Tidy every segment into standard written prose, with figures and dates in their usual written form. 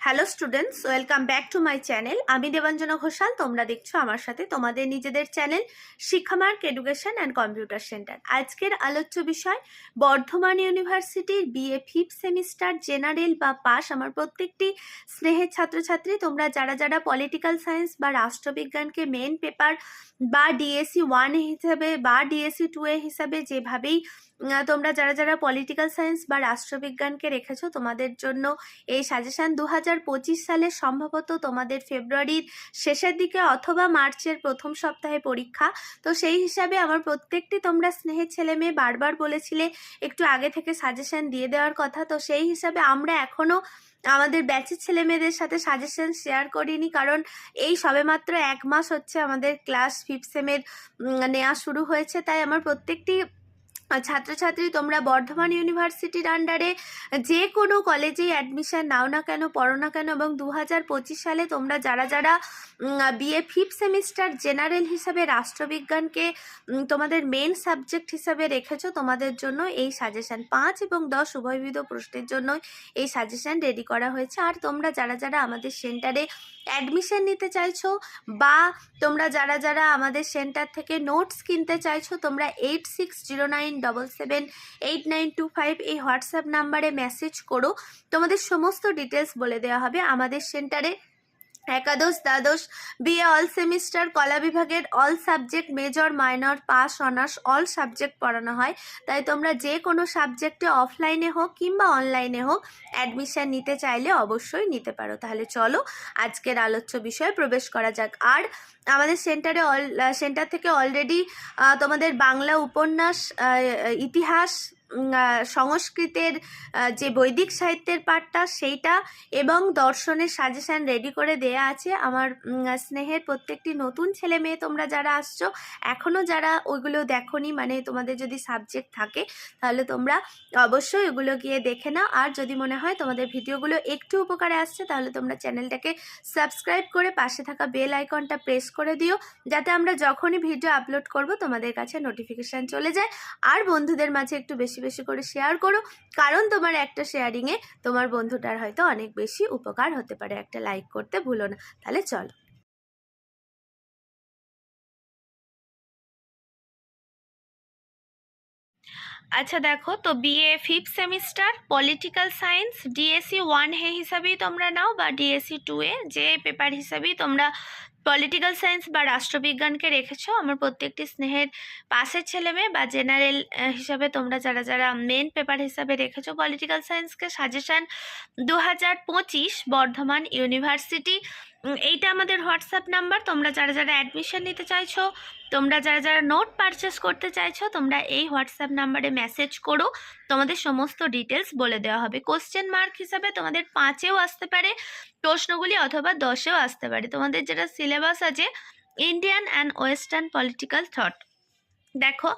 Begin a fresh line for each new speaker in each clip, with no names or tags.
Hello students, welcome back to my channel. আমি দেবাঞ্জনা ঘোষাল। তোমরা দেখছো আমার সাথে তোমাদের নিজেদের channel Shikshamarg education and computer centre. আজকের আলোচ্য বিষয় বর্ধমান ইউনিভার্সিটির বিএ ফিফথ সেমিস্টার জেনারেল বা পাস। আমার প্রত্যেকটি স্নেহের ছাত্রছাত্রী, তোমরা যারা যারা পলিটিক্যাল সায়েন্স বা রাষ্ট্রবিজ্ঞানকে মেন পেপার বা ডিএসসি 1 হিসেবে বা ডিএসসি 2 হিসাবে যেভাবেই তোমরা যারা যারা পলিটিক্যাল সায়েন্স বা রাষ্ট্রবিজ্ঞানকে রেখেছো, তোমাদের জন্য এই সাজেশন 2025 সালে সম্ভবত তোমাদের ফেব্রুয়ারির শেষের দিকে অথবা মার্চের প্রথম সপ্তাহে পরীক্ষা। তো সেই হিসাবে আমার প্রত্যেকটি তোমরা স্নেহের ছেলে মেয়ে বারবার বলেছিলে একটু আগে থেকে সাজেশন দিয়ে দেওয়ার কথা। তো সেই হিসাবে আমরা এখনো আমাদের ব্যাচের ছেলে মেয়েদের সাথে সাজেশন শেয়ার করিনি, কারণ এই সবেমাত্র 1 মাস হচ্ছে আমাদের ক্লাস ফিফথ সেমের নেওয়া শুরু হয়েছে। তাই আমার প্রত্যেকটি ছাত্রছাত্রী, তোমরা বর্ধমান ইউনিভার্সিটির আন্ডারে যে কোনো কলেজেই অ্যাডমিশন নাও না কেন, পড়ো না কেন, এবং 2025 সালে তোমরা যারা যারা বিএ ফিফথ সেমিস্টার জেনারেল হিসাবে রাষ্ট্রবিজ্ঞানকে তোমাদের মেন সাবজেক্ট হিসাবে রেখেছো, তোমাদের জন্য এই সাজেশন 5 এবং 10 উভয়বিধ প্রশ্নের জন্য এই সাজেশন রেডি করা হয়েছে। আর তোমরা যারা যারা আমাদের সেন্টারে অ্যাডমিশন নিতে চাইছো বা তোমরা যারা যারা আমাদের সেন্টার থেকে নোটস কিনতে চাইছো, তোমরা 8609778925 এই হোয়াটসঅ্যাপ নাম্বারে মেসেজ করো। তোমাদের সমস্ত ডিটেলস বলে দেওয়া হবে। আমাদের সেন্টারে একাদশ দ্বাদশ বিএ অল সেমিস্টার কলা বিভাগের all subject major minor pass honours all subject পড়ানো হয়। তাই তোমরা যে কোনো সাবজেক্টে অফলাইনে হোক কিংবা অনলাইনে হোক অ্যাডমিশন নিতে চাইলে অবশ্যই নিতে পারো। তাহলে চলো আজকের আলোচ্য বিষয়ে প্রবেশ করা যাক। আর আমাদের সেন্টার থেকে অলরেডি তোমাদের বাংলা উপন্যাস, ইতিহাস, সংস্কৃতের যে বৈদিক সাহিত্যের পাঠটা সেইটা এবং দর্শনের সাজেশন রেডি করে দেয়া আছে। আমার স্নেহের প্রত্যেকটি নতুন ছেলে মেয়ে তোমরা যারা আসছো, এখনও যারা ওইগুলো দেখোনি, মানে তোমাদের যদি সাবজেক্ট থাকে তাহলে তোমরা অবশ্যই ওগুলো গিয়ে দেখে নাও। আর যদি মনে হয় তোমাদের ভিডিওগুলো একটু উপকারে আসছে, তাহলে তোমরা চ্যানেলটাকে সাবস্ক্রাইব করে পাশে থাকা বেল আইকনটা প্রেস করে দিও, যাতে আমরা যখনই ভিডিও আপলোড করব তোমাদের কাছে নোটিফিকেশান চলে যায়। আর বন্ধুদের মাঝে একটু বেশি বেশি করে শেয়ার করো, কারণ তোমার একটা শেয়ারিংয়ে তোমার বন্ধুটার হয়তো অনেক বেশি উপকার হতে পারে। একটা লাইক করতে ভুলো না। তাহলে চলো। আচ্ছা দেখো, তো BA fifth semester political science DSC 1 হিসাবেই তোমরা নাও বা ডিএসসি 2 যে পেপার হিসাবেই তোমরা পলিটিক্যাল সায়েন্স বা রাষ্ট্রবিজ্ঞানকে রেখেছো। আমার প্রত্যেকটি স্নেহের পাশের ছেলে মেয়ে বা জেনারেল হিসাবে তোমরা যারা যারা মেন পেপার হিসাবে রেখেছো পলিটিক্যাল সায়েন্সকে, সাজেশন 2025 বর্ধমান ইউনিভার্সিটি। এইটা আমাদের হোয়াটসঅ্যাপ নাম্বার। তোমরা যারা যারা অ্যাডমিশন নিতে চাইছো, তোমরা যারা যারা নোট পারচেস করতে চাইছো, তোমরা এই হোয়াটসঅ্যাপ নাম্বারে মেসেজ করো। তোমাদের সমস্ত ডিটেলস বলে দেওয়া হবে। কোশ্চেন মার্ক হিসাবে তোমাদের 5-এও আসতে পারে প্রশ্নগুলি, অথবা 10-এও আসতে পারে। তোমাদের যেটা সিলেবাস আছে Indian and western political thought. দেখো,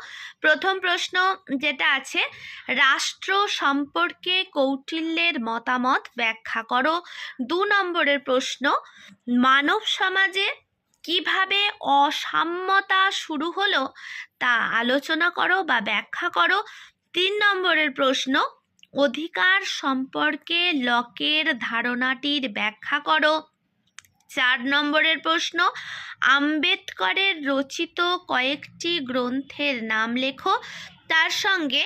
প্রথম প্রশ্ন যেটা আছে, রাষ্ট্র সম্পর্কে কৌটিল্যের মতামত ব্যাখ্যা করো। 2 নম্বরের প্রশ্ন, মানব সমাজে কিভাবে অসাম্যতা শুরু হলো তা আলোচনা করো বা ব্যাখ্যা করো। 3 নম্বরের প্রশ্ন, অধিকার সম্পর্কে লকের ধারণাটির ব্যাখ্যা করো। 4 নম্বরের প্রশ্ন, আম্বেদকরের রচিত কয়েকটি গ্রন্থের নাম লেখো। তার সঙ্গে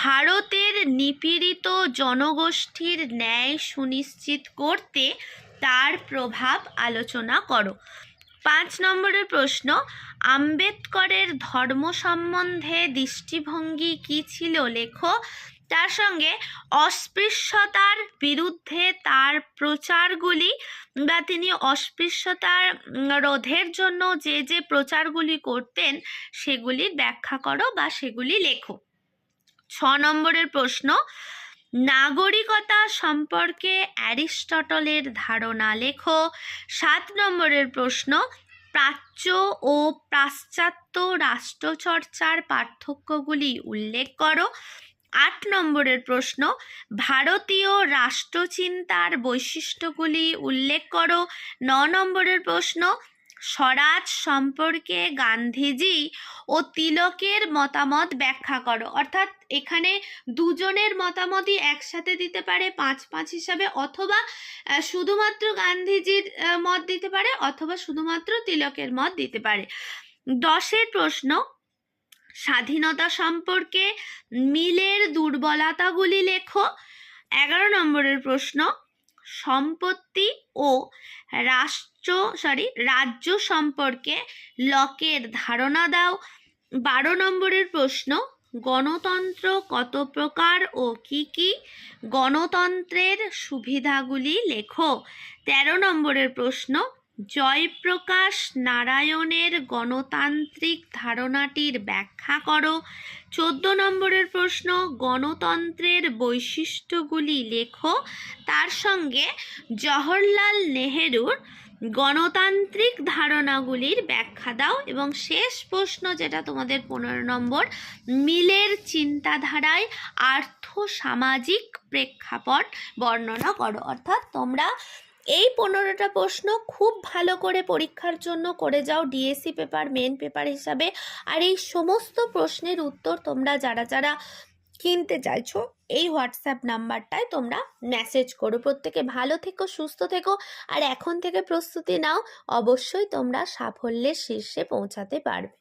ভারতের নিপীড়িত জনগোষ্ঠীর ন্যায় সুনিশ্চিত করতে তার প্রভাব আলোচনা করো। 5 নম্বরের প্রশ্ন, আম্বেদকরের ধর্ম সম্বন্ধে দৃষ্টিভঙ্গি কী ছিল লেখো। তার সঙ্গে অস্পৃশ্যতার বিরুদ্ধে তার প্রচারগুলি বা তিনি অস্পৃশ্যতার রোধের জন্য যে যে প্রচারগুলি করতেন সেগুলির ব্যাখ্যা করো বা সেগুলি লেখো। 6 নম্বরের প্রশ্ন, নাগরিকতা সম্পর্কে অ্যারিস্টটলের ধারণা লেখো। 7 নম্বরের প্রশ্ন, প্রাচ্য ও পাশ্চাত্য রাষ্ট্রচর্চার পার্থক্যগুলি উল্লেখ করো। 8 নম্বরের প্রশ্ন, ভারতীয় রাষ্ট্রচিন্তার বৈশিষ্ট্যগুলি উল্লেখ করো। 9 নম্বরের প্রশ্ন, স্বরাজ সম্পর্কে গান্ধীজি ও তিলকের মতামত ব্যাখ্যা করো। অর্থাৎ এখানে দুজনের মতামতই একসাথে দিতে পারে 5-5 হিসাবে, অথবা শুধুমাত্র গান্ধীজির মত দিতে পারে, অথবা শুধুমাত্র তিলকের মত দিতে পারে। 10এর প্রশ্ন, স্বাধীনতা সম্পর্কে মিলের দুর্বলতাগুলি লেখো। 11 নম্বরের প্রশ্ন, সম্পত্তি ও রাজ্য সম্পর্কে লকের ধারণা দাও। 12 নম্বরের প্রশ্ন, গণতন্ত্র কত প্রকার ও কি কি? গণতন্ত্রের সুবিধাগুলি লেখো। 13 নম্বরের প্রশ্ন, জয়প্রকাশ নারায়ণের গণতান্ত্রিক ধারণাটির ব্যাখ্যা করো। 14 নম্বরের প্রশ্ন, গণতন্ত্রের বৈশিষ্ট্যগুলি লেখো, তার সঙ্গে জওহরলাল নেহেরুর গণতান্ত্রিক ধারণাগুলির ব্যাখ্যা দাও। এবং শেষ প্রশ্ন, যেটা তোমাদের 15 নম্বর, মিলের চিন্তাধারায় আর্থ সামাজিক প্রেক্ষাপট বর্ণনা করো। অর্থাৎ তোমরা এই 15টা প্রশ্ন খুব ভালো করে পরীক্ষার জন্য করে যাও ডিএসসি পেপার মেন পেপার হিসাবে। আর এই সমস্ত প্রশ্নের উত্তর তোমরা যারা যারা কিনতে চাইছো এই হোয়াটসঅ্যাপ নাম্বারটায় তোমরা মেসেজ করো। প্রত্যেকে ভালো থেকো, সুস্থ থেকো, আর এখন থেকে প্রস্তুতি নাও, অবশ্যই তোমরা সাফল্যের শীর্ষে পৌঁছাতে পারবে।